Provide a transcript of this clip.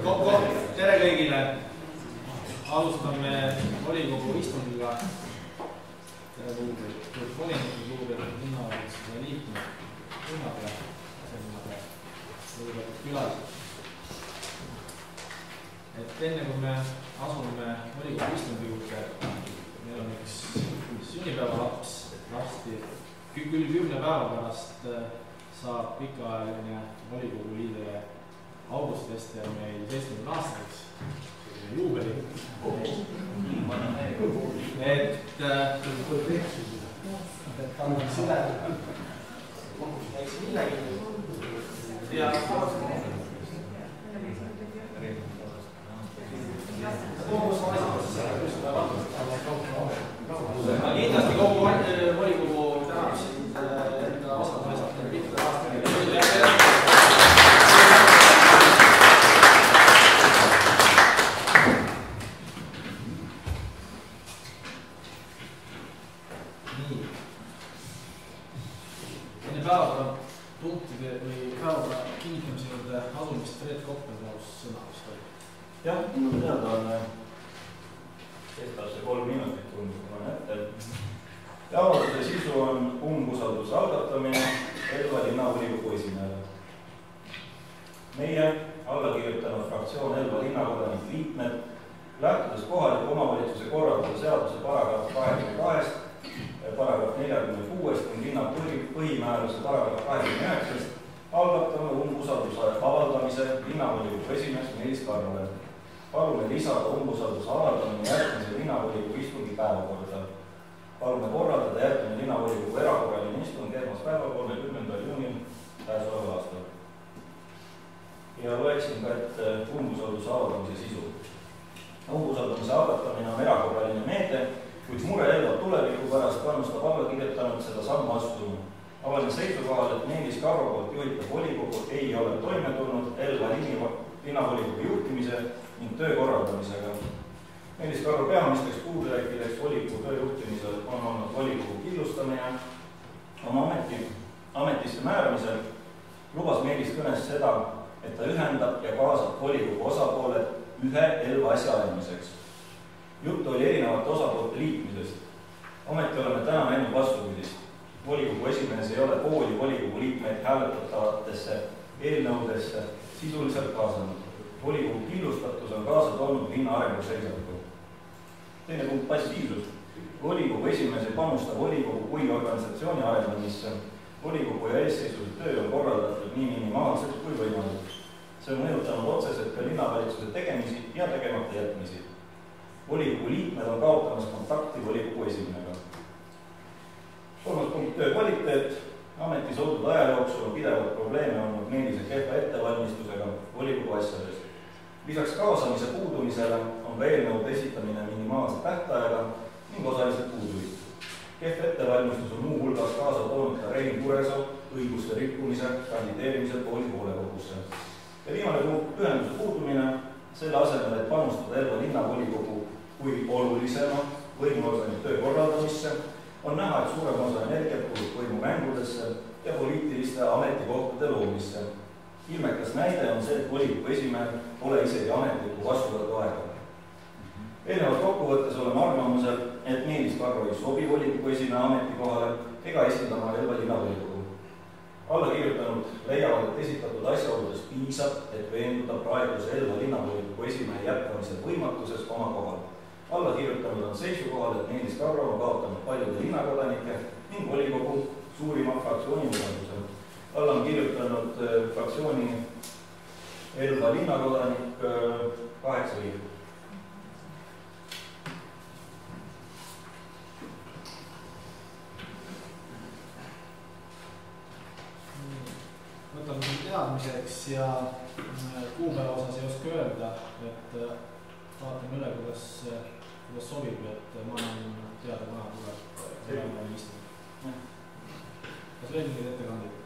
Tere kõigile! Alustame volikogu istungiga. Tere lugupeetud volinikud, lugupeetud linnavalitsuse liikmed, linnapea, asemlinnapea, lugupeetud külalised. Enne kui me asume volikogu istungi juurde, meil on üks sünnipäevalaps, varsti küll 10 päeva pärast saab pikaajaline volikogu liige August Vester meil 70 aastaseks, juubeli. Kindlasti kogu volikogu tänaksid enda osalusest pikka aastane. Enne päevakorra punktide või päevakorra kinnitamise juurde asumist Reet Koppel-Klaus sõna vist oli. Jah, minu teada on kestab see 3 minutit tundub, kui ma ette. Ja avalduse sisu on umbusalduse algatamine Elva linnavolikogu esimehele. Meie allakirjutanud fraktsioon Elva linnakodanik liikmed, lähtudes kohaliku omavalitsuse korralduse seaduse paragrahv 22, paragrahv 46 ning linna põhimääruse paragrahv 29, algatame umbusalduse avaldamise linnavolikogu esimees Meelis Karnole. Palume lisada umbusalduse avaldamine järgmise linnavolikogu istungi päevakorda. Palume korraldada järgmine linnavolikogu erakorraline istung esmaspäeval 30. juunil käesoleval aastal. Ja loeksin ka ette umbusalduse avaldamise sisu. Umbusaldamise algatamine on erakorraline meede, kuid mure Elva tuleviku pärast kannustab allakirjutanud seda sammu astuma. Avaline seisukohal, et Meelis Karro poolt juhitav volikogu ei ole toime tulnud Elva linnavolikogu juhtimise ning töö korraldamisega. Meelis Karro peamisteks puudujääkideks volikogu töö juhtimisel on olnud volikogu killustamine. Oma ametisse määramisel lubas Meelis kõnes seda, et ta ühendab ja kaasab volikogu osapooled ühe Elva asja ajamiseks. Juttu oli erinevate osapoolte liitmisest. Ometi oleme täna näinud vastupidist. Volikogu esimees ei ole pooli volikogu liikmeid hääletatavatesse eelnõudesse sisuliselt kaasanud. Volikogu killustatus on kaasa toonud linna arenguseisaku. Teine punkt passiivsus. Volikogu esimees ei panusta volikogu kui organisatsiooni arendamisse. Volikogu ja eesseisvuse töö on korraldatud nii minimaalselt kui võimalik. See on mõjutanud otseselt ka linnavalitsuse tegemisi ja tegemata jätmisi. Volikogu liikmed on kaotamas kontakti volikogu esimehega. Kolmas punkt töö kvaliteet. Ametis oldud aja jooksul on pidevalt probleeme olnud Meelise kehva ettevalmistusega volikogu asjades. Lisaks kaasamise puudumisele on ka eelnõude esitamine minimaalse tähtajaga ning osaliselt puudulik. Kehv ettevalmistus on muu hulgas kaasa toonud ka Rein Kuresoo õiguste rikkumise kandideerimisel kooli hoolekogusse. Ja viimane punkt ühenduse puudumine, selle asemel, et panustada Elva linnavolikogu kui olulisema võimuorganit töö korraldamisse, on näha, et suurem osa energiat kulub võimumängudesse ja poliitiliste ametikohtade loomisse. Ilmekas näide on see, et volikogu esimehel pole isegi ametliku vastuvõtu aega. Eelnevalt kokkuvõttes oleme arvamusel, et Meelis Karro ei sobi volikogu esimehe ametikohale ega esindama Elva linnavolikogu. Allakirjutanud leiavad, et esitatud asjaoludest piisab, et veenduda praeguse Elva linnavolikogu esimehe jätkamise võimatuses oma kohal. Allakirjutanud on seisukohal, et Meelis Karro on kaotanud paljude linnakodanike ning volikogu suurima fraktsiooni usalduse. Alla on kirjutanud fraktsiooni Elva linnakodanik 8 liiget. Võtame siin teadmiseks ja kuupäeva osas ei oska öelda, et vaatame üle, kuidas sobib, et ma olen teada, kuna tuleb istung. Kas veel mingeid ettekandeid?